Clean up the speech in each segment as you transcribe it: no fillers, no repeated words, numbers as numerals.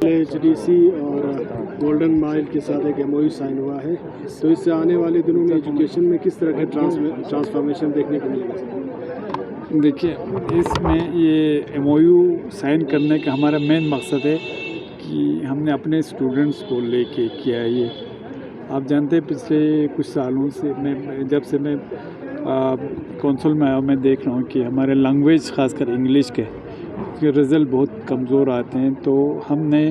HDC और golden mile के साथ एक एमओयू साइन हुआ है, तो इससे आने वाले दिनों में एजुकेशन में किस तरह के ट्रांसफॉर्मेशन देखने को मिलेगा? देखिए, इसमें ये एमओयू साइन करने का हमारा मेन मकसद है कि हमने अपने स्टूडेंट्स को लेके किया है ये। आप जानते हैं पिछले कुछ सालों से जब से मैं कौंसिल में आया, मैं देख रहा हूँ कि हमारे लैंग्वेज ख़ासकर इंग्लिश के रिज़ल्ट बहुत कमज़ोर आते हैं। तो हमने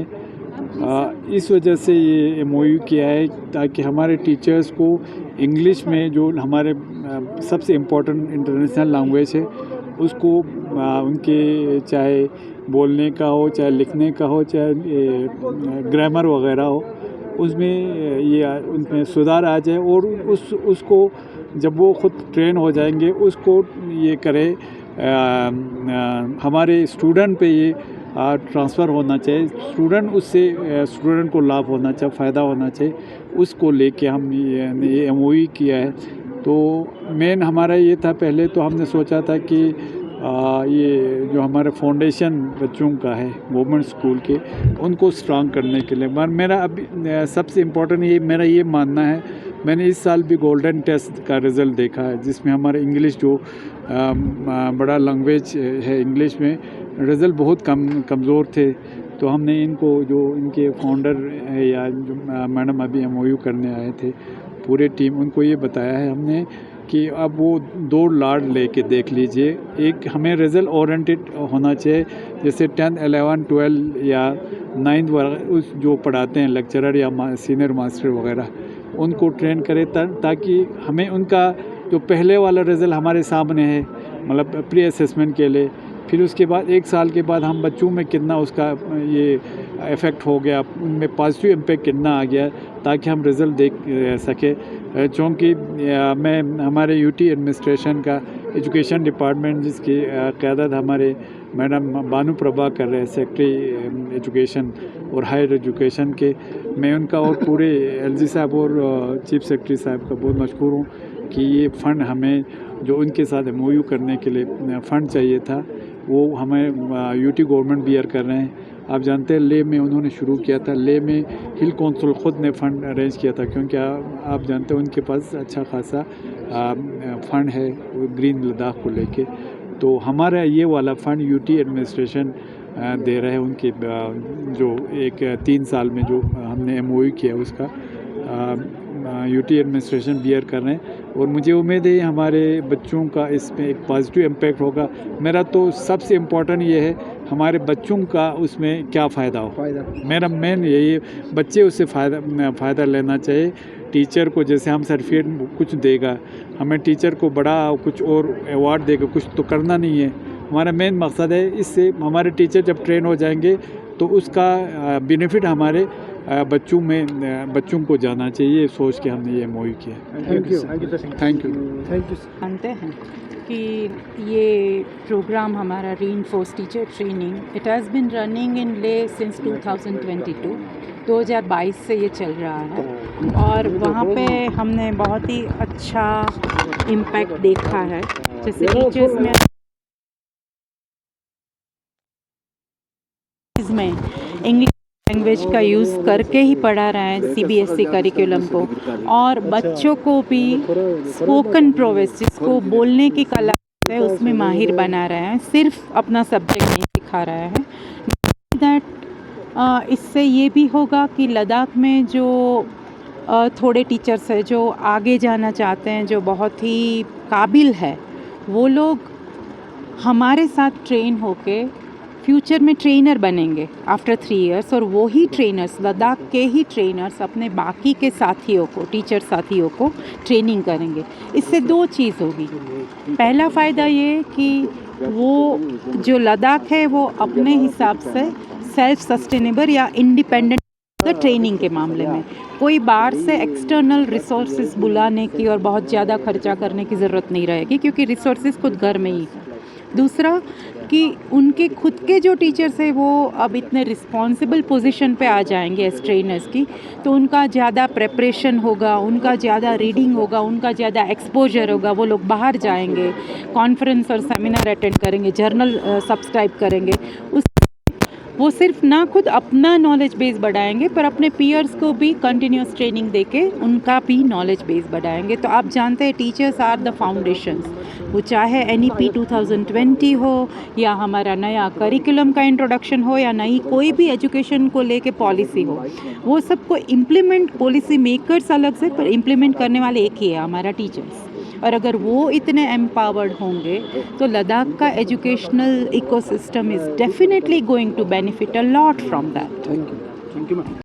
इस वजह से ये एमओयू किया है ताकि हमारे टीचर्स को इंग्लिश में, जो हमारे सबसे इम्पोर्टेंट इंटरनेशनल लैंग्वेज है, उसको उनके चाहे बोलने का हो, चाहे लिखने का हो, चाहे ग्रामर वगैरह हो, उनमें सुधार आ जाए और उसको जब वो ख़ुद ट्रेन हो जाएंगे उसको ये करें। हमारे स्टूडेंट पे ये ट्रांसफ़र होना चाहिए, स्टूडेंट को लाभ होना चाहिए, फ़ायदा होना चाहिए, उसको लेके हम ये एमओयू किया है। तो मेन हमारा ये था, पहले तो हमने सोचा था कि ये जो हमारे फाउंडेशन बच्चों का है गवर्नमेंट स्कूल के, उनको स्ट्रांग करने के लिए, पर मेरा अभी सबसे इम्पोर्टेंट मेरा ये मानना है, मैंने इस साल भी गोल्डन टेस्ट का रिज़ल्ट देखा है जिसमें हमारे इंग्लिश जो बड़ा लैंग्वेज है, इंग्लिश में रिज़ल्ट बहुत कमज़ोर थे। तो हमने इनको, जो इनके फाउंडर है या जो मैडम अभी एमओयू करने आए थे, पूरे टीम, उनको ये बताया है हमने कि अब वो 2 लाड लेके देख लीजिए। एक हमें रिज़ल्ट ओरिएंटेड होना चाहिए, जैसे 10, 11, 12 या 9th वगैरह उस जो पढ़ाते हैं लेक्चरर या सीनियर मास्टर वगैरह, उनको ट्रेन करें ताकि हमें उनका जो पहले वाला रिज़ल्ट हमारे सामने है, मतलब प्री असेसमेंट के लिए, फिर उसके बाद 1 साल के बाद हम बच्चों में कितना उसका ये इफ़ेक्ट हो गया, उनमें पॉजिटिव इम्पैक्ट कितना आ गया, ताकि हम रिज़ल्ट देख सके। चूँकि मैं हमारे यूटी एडमिनिस्ट्रेशन का एजुकेशन डिपार्टमेंट, जिसकी क़यादत हमारे मैडम बानू प्रभा कर रहे हैं, सेक्रेटरी एजुकेशन और हायर एजुकेशन के, मैं उनका और पूरे एलजी साहब और चीफ सेक्रेटरी साहब का बहुत मशहूर हूँ कि ये फ़ंड हमें, जो उनके साथ एमओयू करने के लिए फ़ंड चाहिए था, वो हमें यूटी गवर्नमेंट बियर कर रहे हैं। आप जानते हैं ले में उन्होंने शुरू किया था, ले में हिल कौंसिल ख़ुद ने फ़ंड अरेंज किया था, क्योंकि आप जानते हैं उनके पास अच्छा खासा फ़ंड है ग्रीन लद्दाख को लेके। तो हमारा ये वाला फ़ंड यूटी एडमिनिस्ट्रेशन दे रहे हैं, उनके जो 3 साल में जो हमने एमओयू किया उसका यूटी एडमिनिस्ट्रेशन बियर कर रहे हैं, और मुझे उम्मीद है हमारे बच्चों का इसमें एक पॉजिटिव इम्पैक्ट होगा। मेरा तो सबसे इम्पोर्टेंट ये है हमारे बच्चों का उसमें क्या फ़ायदा हो, मेरा मेन यही है, बच्चे उससे फ़ायदा लेना चाहिए। टीचर को जैसे हम सर्टिफिकेट कुछ देगा, हमें टीचर को बड़ा कुछ और अवार्ड देगा, कुछ तो करना नहीं है। हमारा मेन मकसद है, इससे हमारे टीचर जब ट्रेन हो जाएंगे तो उसका बेनिफिट हमारे बच्चों को जाना चाहिए, सोच के हमने ये एमओयू किया। Thank you. जानते हैं कि ये प्रोग्राम हमारा reinforce teacher training, it has been running in ले सिंस 2022 से ये चल रहा है, और वहाँ पे हमने बहुत ही अच्छा इम्पैक्ट देखा है। जैसे टीचर्स में इंग्लिश लैंग्वेज का यूज़ करके ही पढ़ा रहे हैं सीबीएसई करिकुलम को, और बच्चों को भी स्पोकन प्रोवेस, जिसको बोलने की कला है, उसमें माहिर बना रहे हैं, सिर्फ अपना सब्जेक्ट नहीं सिखा रहे हैं। दैट इससे ये भी होगा कि लद्दाख में जो थोड़े टीचर्स हैं जो आगे जाना चाहते हैं, जो बहुत ही काबिल है, वो लोग हमारे साथ ट्रेन होके फ्यूचर में ट्रेनर बनेंगे आफ्टर 3 इयर्स, और वो ही ट्रेनर्स, लद्दाख के ही ट्रेनर्स अपने बाकी के साथियों को, टीचर साथियों को ट्रेनिंग करेंगे। इससे 2 चीज़ होगी। पहला फ़ायदा ये कि वो जो लद्दाख है वो अपने हिसाब से सेल्फ सस्टेनेबल या इंडिपेंडेंट ट्रेनिंग के मामले में कोई बाहर से एक्सटर्नल रिसोर्सेज बुलाने की और बहुत ज़्यादा खर्चा करने की ज़रूरत नहीं रहेगी, क्योंकि रिसोर्सेज खुद घर में ही है। दूसरा कि उनके खुद के जो टीचर्स हैं वो अब इतने रिस्पॉन्सिबल पोजीशन पे आ जाएंगे एज ट्रेनर्स की, तो उनका ज़्यादा प्रेपरेशन होगा, उनका ज़्यादा रीडिंग होगा, उनका ज़्यादा एक्सपोजर होगा। वो लोग बाहर जाएंगे, कॉन्फ्रेंस और सेमिनार अटेंड करेंगे, जर्नल सब्सक्राइब करेंगे, उस वो सिर्फ ना खुद अपना नॉलेज बेस बढ़ाएंगे पर अपने पीयर्स को भी कंटिन्यूस ट्रेनिंग देके उनका भी नॉलेज बेस बढ़ाएंगे। तो आप जानते हैं टीचर्स आर द फाउंडेशंस, वो चाहे NEP 2020 हो या हमारा नया करिकुलम का इंट्रोडक्शन हो या नई कोई भी एजुकेशन को लेके पॉलिसी हो, वो सबको इम्प्लीमेंट, पॉलिसी मेकर्स अलग से पर इम्प्लीमेंट करने वाले एक ही है, हमारा टीचर्स। और अगर वो इतने एम्पावर्ड होंगे तो लद्दाख का educational ecosystem is definitely going to benefit a lot from that. Thank you ma'am.